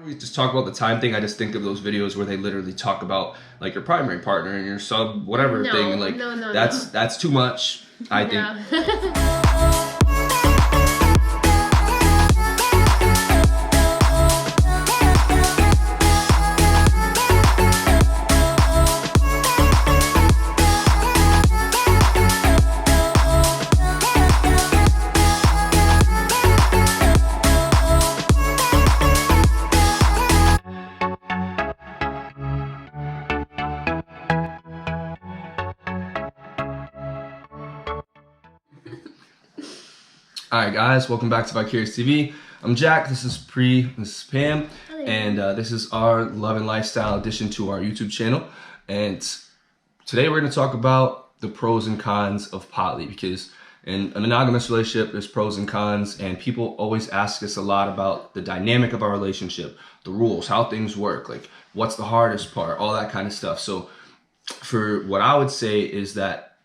we just talk about the time thing, I just think of those videos where they literally talk about like your primary partner and your sub whatever thing, and like that's too much, I think. Alright guys, welcome back to Vicarious.TV. I'm Jack, this is this is Pam, and this is our love and lifestyle addition to our YouTube channel. And today we're going to talk about the pros and cons of poly, because in a monogamous relationship there's pros and cons, and people always ask us a lot about the dynamic of our relationship, the rules, how things work, like what's the hardest part, all that kind of stuff. So for what I would say is that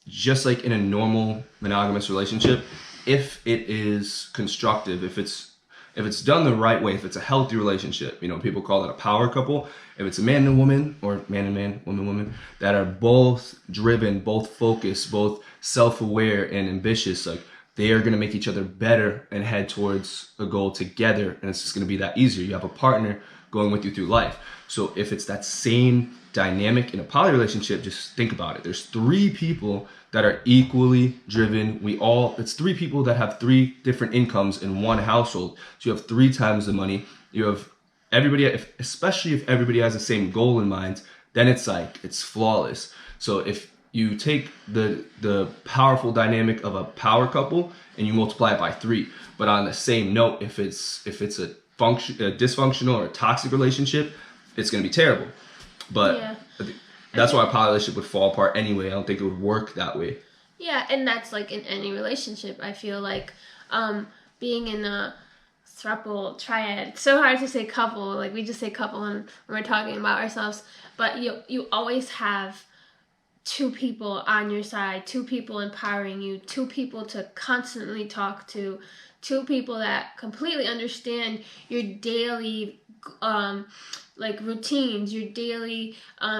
just like in a normal monogamous relationship, if it is constructive, if it's done the right way, if it's a healthy relationship, you know, people call it a power couple. If it's a man and woman, or man and man, woman and woman, that are both driven, both focused, both self-aware and ambitious, like they are going to make each other better and head towards a goal together, and it's just going to be that easier. You have a partner going with you through life. So if it's that same dynamic in a poly relationship, just think about it. There's three people that are equally driven. It's three people that have three different incomes in one household. So you have 3 times the money. You have everybody, especially if everybody has the same goal in mind, then it's flawless. So if you take the powerful dynamic of a power couple and you multiply it by 3, but on the same note, if it's a dysfunctional or a toxic relationship, it's going to be terrible. But yeah. That's why a poly relationship would fall apart anyway. I don't think it would work that way. Yeah, and that's like in any relationship. I feel like being in a throuple, triad, so hard to say couple. Like we just say couple when we're talking about ourselves. But you always have 2 people on your side, 2 people empowering you, 2 people to constantly talk to, 2 people that completely understand your daily like routines, your daily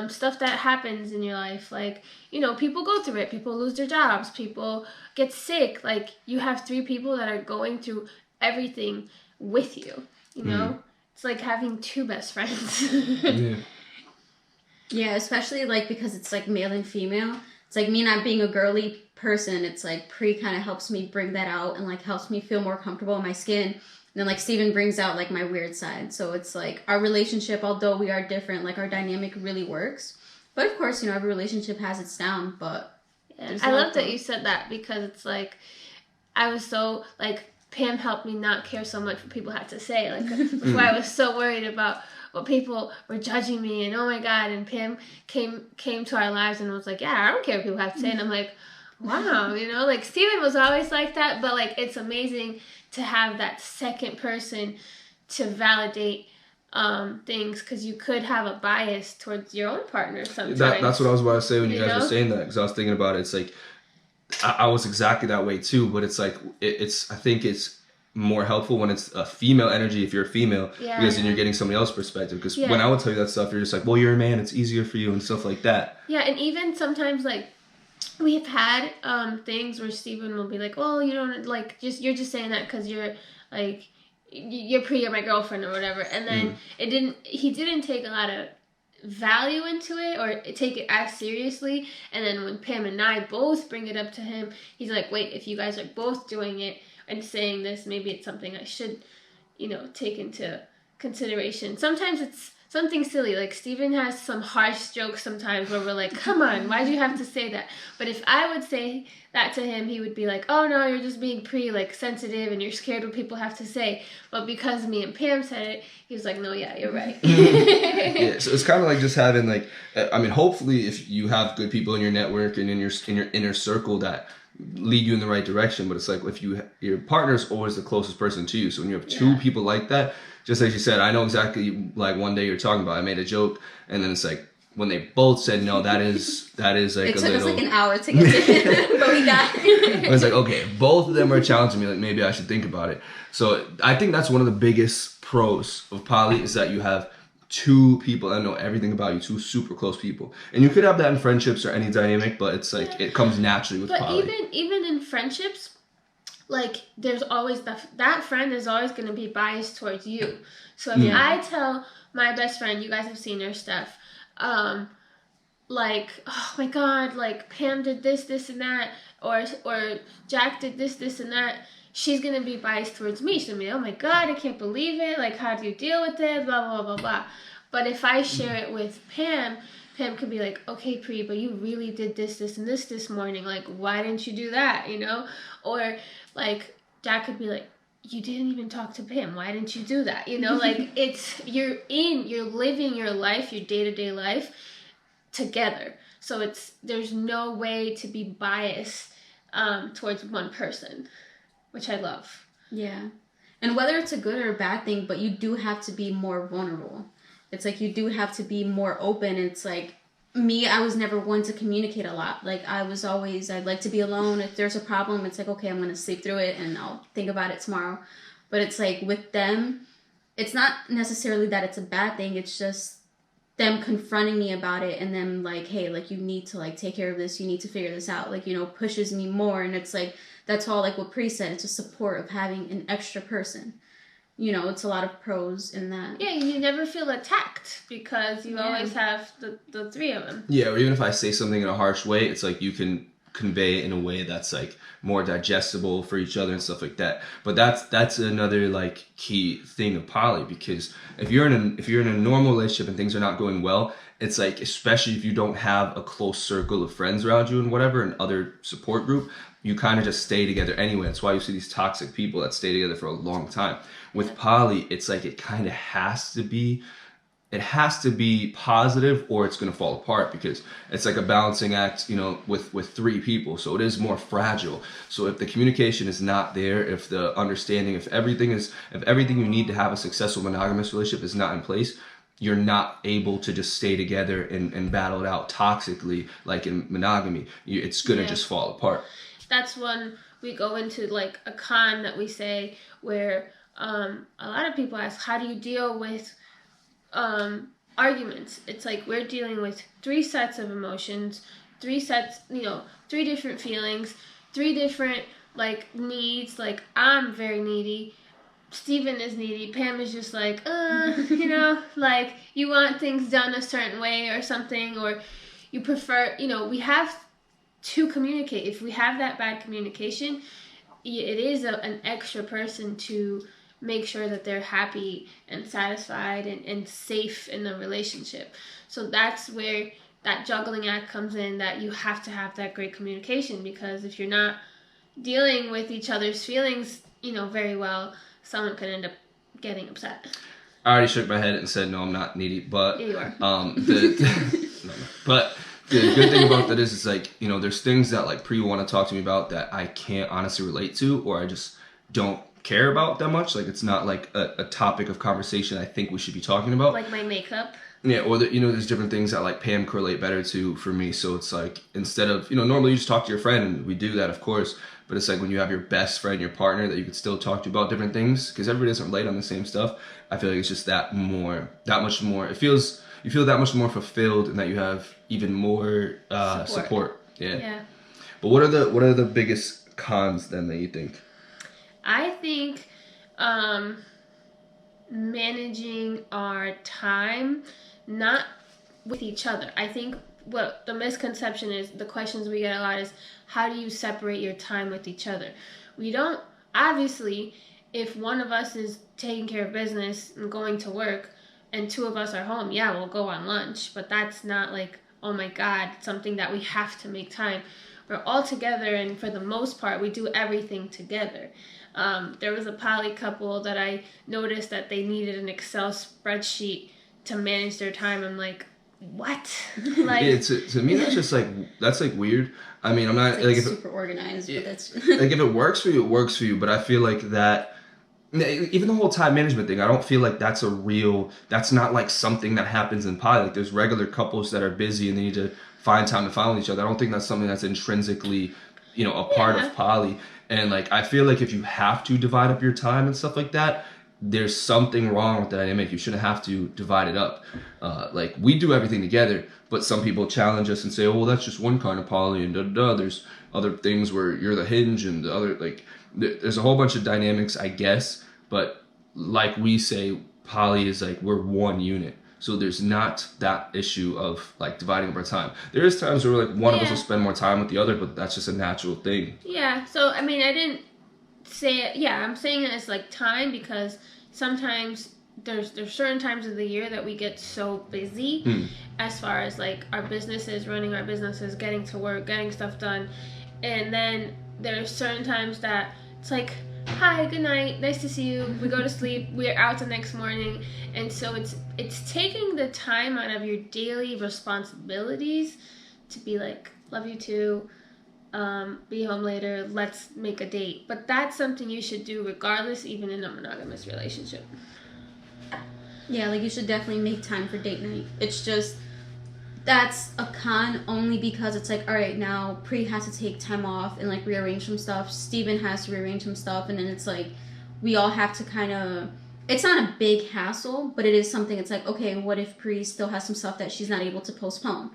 stuff that happens in your life. Like, you know, people go through it, people lose their jobs, people get sick. Like you have 3 people that are going through everything with you, you know? It's like having 2 best friends. Yeah, especially like because it's like male and female. It's like me not being a girly person, it's like Pre kind of helps me bring that out and like helps me feel more comfortable in my skin. And then like Steven brings out like my weird side. So it's like our relationship, although we are different, like our dynamic really works. But of course, you know, every relationship has its down, but yeah, I love that you said that, because it's like I was so like Pam helped me not care so much what people had to say. Like before I was so worried about what people were judging me, and oh my God, and Pam came to our lives and was like, yeah, I don't care what people have to say. And I'm like, wow, you know, like Steven was always like that, but like it's amazing to have that second person to validate things, because you could have a bias towards your own partner sometimes. That's what I was about to say when you guys were saying that, because I was thinking about it. It's like I was exactly that way too, but it's like I think it's more helpful when it's a female energy, if you're a female, because then you're getting somebody else's perspective. Because when I would tell you that stuff, you're just like, well, you're a man, it's easier for you and stuff like that. Yeah, and even sometimes like we've had things where Steven will be like, well, you don't like, you're just saying that because you're like you're my girlfriend or whatever, and then he didn't take a lot of value into it or take it as seriously. And then when Pam and I both bring it up to him, he's like, wait, if you guys are both doing it and saying this, maybe it's something I should, you know, take into consideration. Sometimes it's something silly, like Steven has some harsh jokes sometimes where we're like, come on, why do you have to say that? But if I would say that to him, he would be like, oh no, you're just being like sensitive and you're scared what people have to say. But because me and Pam said it, he was like, no, yeah, you're right. Yeah, so it's kind of like just having like, I mean, hopefully if you have good people in your network and in your inner circle that lead you in the right direction, but it's like if your partner is always the closest person to you. So when you have 2 people like that, just like you said, I know exactly like one day you're talking about, I made a joke, and then it's like when they both said no, that is like it took us like an hour to get to it, but we got it. It's like, okay, both of them are challenging me, like maybe I should think about it. So I think that's one of the biggest pros of poly is that you have two people that know everything about you, two super close people. And you could have that in friendships or any dynamic, but it's like it comes naturally with poly. But even in friendships, like there's always that friend is always going to be biased towards you. So if I tell my best friend, you guys have seen her stuff, like, oh my god, like Pam did this and that, or Jack did this and that, she's gonna be biased towards me. She's gonna be, oh my god, I can't believe it, like how do you deal with it, blah blah blah blah. But if I share it with Pam could be like, okay Pri, but you really did this and this morning, like why didn't you do that, you know? Or like Jack could be like, you didn't even talk to Pam, why didn't you do that, you know? Like you're living your life, your day-to-day life together, so there's no way to be biased towards one person, which I love. Yeah. And whether it's a good or a bad thing, but you do have to be more vulnerable. It's like you do have to be more open. It's like me, I was never one to communicate a lot. Like I'd like to be alone. If there's a problem, it's like, okay, I'm going to sleep through it and I'll think about it tomorrow. But it's like with them, it's not necessarily that it's a bad thing. It's just them confronting me about it and then like, hey, like you need to like take care of this. You need to figure this out. Like, you know, pushes me more. And it's like, that's all like what Pri said. It's a support of having an extra person. You know, it's a lot of pros in that. Yeah, you never feel attacked because you always have the three of them. Yeah, or even if I say something in a harsh way, it's like you can convey it in a way that's like more digestible for each other and stuff like that. But that's another like key thing of poly, because if you're in a normal relationship and things are not going well, it's like, especially if you don't have a close circle of friends around you and whatever, and other support group, you kind of just stay together anyway. That's why you see these toxic people that stay together for a long time. With poly, it's like it kind of has to be positive or it's going to fall apart, because it's like a balancing act, you know, with three people. So it is more fragile. So if the communication is not there, if the understanding, if everything you need to have a successful monogamous relationship is not in place, you're not able to just stay together and battle it out toxically like in monogamy. It's going to just fall apart. That's when we go into like a con that we say where a lot of people ask, how do you deal with arguments? It's like we're dealing with three sets of emotions, three different feelings, three different like needs. Like I'm very needy, Steven is needy, Pam is just like, you know, like you want things done a certain way or something, or you prefer, you know, we have to communicate. If we have that bad communication, it is an extra person to make sure that they're happy and satisfied and safe in the relationship. So that's where that juggling act comes in, that you have to have that great communication, because if you're not dealing with each other's feelings, you know, very well, someone could end up getting upset. I already shook my head and said, no, I'm not needy, but Yeah, you are. But the good thing about that is, it's like, you know, there's things that like Pri want to talk to me about that I can't honestly relate to, or I just don't care about that much. Like it's not like a topic of conversation I think we should be talking about. Like my makeup. Yeah, or you know, there's different things that like Pam correlate better to for me. So it's like, instead of, you know, normally you just talk to your friend, and we do that, of course, but it's like when you have your best friend, your partner, that you could still talk to about different things, because everybody doesn't relate on the same stuff. I feel like it's just that much more. You feel that much more fulfilled, and that you have even more support. Yeah. But what are the biggest cons then that you think? I think managing our time, not with each other. I think what the misconception is, the questions we get a lot is, how do you separate your time with each other? We don't, obviously, if one of us is taking care of business and going to work and two of us are home, yeah, we'll go on lunch, but that's not like, oh my God, something that we have to make time. We're all together, and for the most part, we do everything together. There was a poly couple that I noticed that they needed an Excel spreadsheet to manage their time. I'm like, what? Like, yeah, to me that's just like, that's like weird. I mean, I'm not it's like if super organized, but that's like if it works for you, it works for you. But I feel like that, even the whole time management thing, I don't feel like that's that's not like something that happens in poly. Like there's regular couples that are busy and they need to find time to find with each other. I don't think that's something that's intrinsically, a part of poly. And like, I feel like if you have to divide up your time and stuff like that, there's something wrong with the dynamic. You shouldn't have to divide it up. Like, we do everything together, but some people challenge us and say, oh, well, that's just one kind of poly, and da-da-da. There's other things where you're the hinge, and the other, like, there's a whole bunch of dynamics, I guess, but like we say, poly is like, we're one unit. So there's not that issue of like dividing up our time. There is times where like one of us will spend more time with the other, but that's just a natural thing. Yeah, so I mean, I didn't say it. Yeah, I'm saying it as like time, because sometimes there's certain times of the year that we get so busy as far as like our businesses, running our businesses, getting to work, getting stuff done. And then there's certain times that it's like, hi, good night, nice to see you. We go to sleep, we're out the next morning. And so it's taking the time out of your daily responsibilities to be like, love you too, be home later, let's make a date. But that's something you should do regardless, even in a monogamous relationship. Yeah, like, you should definitely make time for date night. It's just, that's a con only because it's like, all right, now Pri has to take time off and like rearrange some stuff. Steven has to rearrange some stuff, and then it's like we all have to kind of, it's not a big hassle, but it is something. It's like, okay, what if Pri still has some stuff that she's not able to postpone?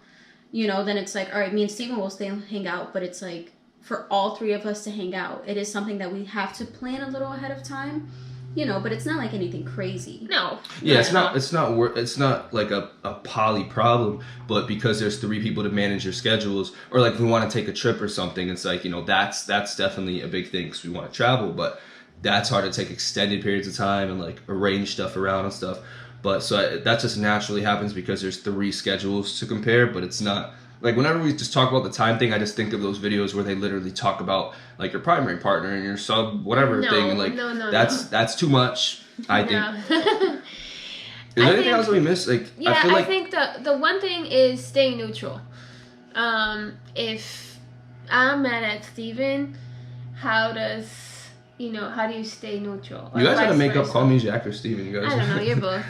You know, then it's like, all right, me and Steven will stay and hang out, but it's like for all three of us to hang out, it is something that we have to plan a little ahead of time. You know, but it's not like anything crazy. No. Yeah, it's not like a poly problem, but because there's three people to manage your schedules, or like if we want to take a trip or something, it's like, you know, that's definitely a big thing because we want to travel, but that's hard to take extended periods of time and like arrange stuff around and stuff. But so that just naturally happens because there's three schedules to compare, but it's not. Like, whenever we just talk about the time thing, I just think of those videos where they literally talk about, like, your primary partner and your sub whatever thing. And, like, that's too much, I think. Is there anything else that we missed? Like, yeah, I think the one thing is staying neutral. If I'm mad at Steven, how do you stay neutral? You guys gotta make up, call me Jack or Steven, you guys. I don't know, you're both.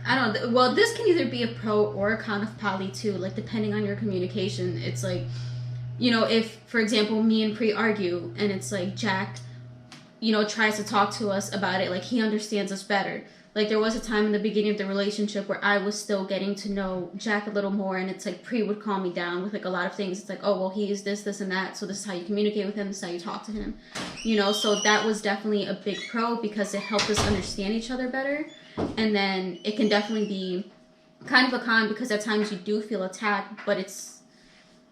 I don't. Well, this can either be a pro or a con of poly too. Like, depending on your communication, it's like, you know, if for example me and Pri argue, and it's like Jack, you know, tries to talk to us about it, like he understands us better. Like, there was a time in the beginning of the relationship where I was still getting to know Jack a little more, and it's like Pri would calm me down with like a lot of things. It's like, oh, well, he is this, this, and that, so this is how you communicate with him, this is how you talk to him, you know. So that was definitely a big pro because it helped us understand each other better. And then it can definitely be kind of a con because at times you do feel attacked, but it's,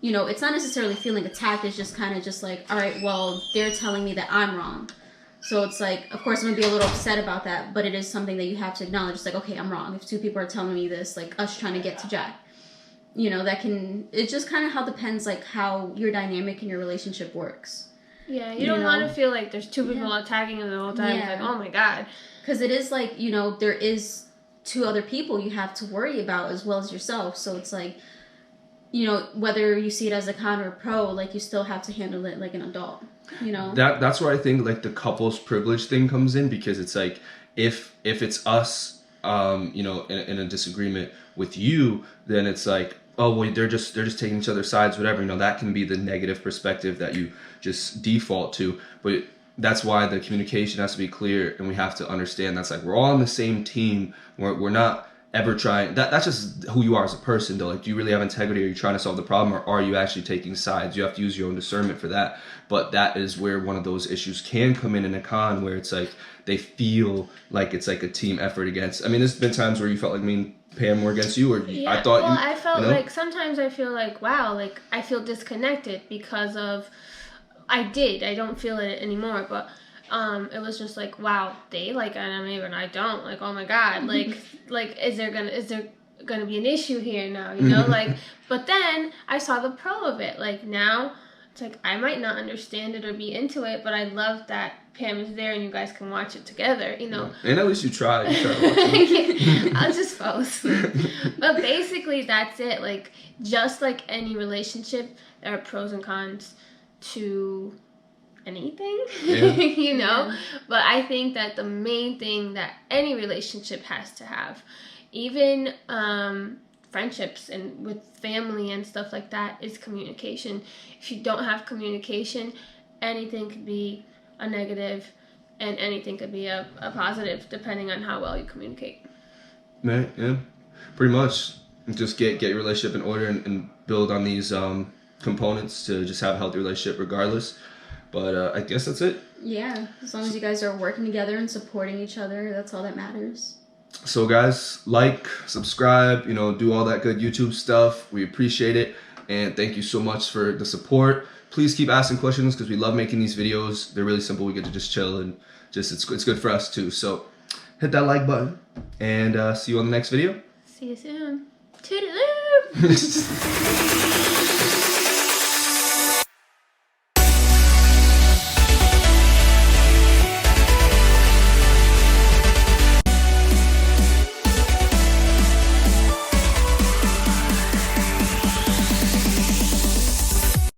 you know, it's not necessarily feeling attacked. It's just kind of just like, all right, well, they're telling me that I'm wrong. So it's like, of course, I'm going to be a little upset about that, but it is something that you have to acknowledge. It's like, okay, I'm wrong. If two people are telling me this, like us trying to get to Jack, you know, that can, it just kind of how depends like how your dynamic in your relationship works. Yeah, you don't want to feel like there's two people attacking you the whole time. Yeah. It's like, oh my God. Because it is like, you know, there is two other people you have to worry about as well as yourself. So it's like, you know, whether you see it as a con or a pro, like you still have to handle it like an adult, you know? That's where I think like the couples privilege thing comes in, because it's like, if it's us, you know, in a disagreement with you, then it's like, oh, well, they're just taking each other's sides, whatever. You know, that can be the negative perspective that you just default to. But that's why the communication has to be clear, and we have to understand that's like we're all on the same team. We're not ever trying. That's just who you are as a person, though. Like, do you really have integrity? Are you trying to solve the problem, or are you actually taking sides? You have to use your own discernment for that. But that is where one of those issues can come in a con, where it's like they feel like it's like a team effort against. I mean, there's been times where you felt like me and Pam were against you, or I thought you. Well, I felt like sometimes I feel like, wow, like I feel disconnected because of. I don't feel it anymore, but it was just like, wow, they like anime and I don't. Like, oh my God, like is there gonna be an issue here now, you know? Like, but then I saw the pro of it. Like, now it's like I might not understand it or be into it, but I love that Pam is there and you guys can watch it together, you know. Yeah. And at least you try to watch it. I'll just fall asleep. But basically that's it. Like, just like any relationship, there are pros and cons to anything, you know. But I think that the main thing that any relationship has to have, even friendships and with family and stuff like that, is communication. If you don't have communication, anything could be a negative. and anything could be a positive depending on how well you communicate. Right, yeah, pretty much. Just get your relationship in order and build on these components to just have a healthy relationship regardless. But I guess that's it. Yeah, as long as you guys are working together and supporting each other, that's all that matters. So guys, like, subscribe, do all that good YouTube stuff. We appreciate it. And thank you so much for the support. Please keep asking questions because we love making these videos. They're really simple. We get to just chill and it's good for us too. So hit that like button and see you on the next video. See you soon. Toodaloo!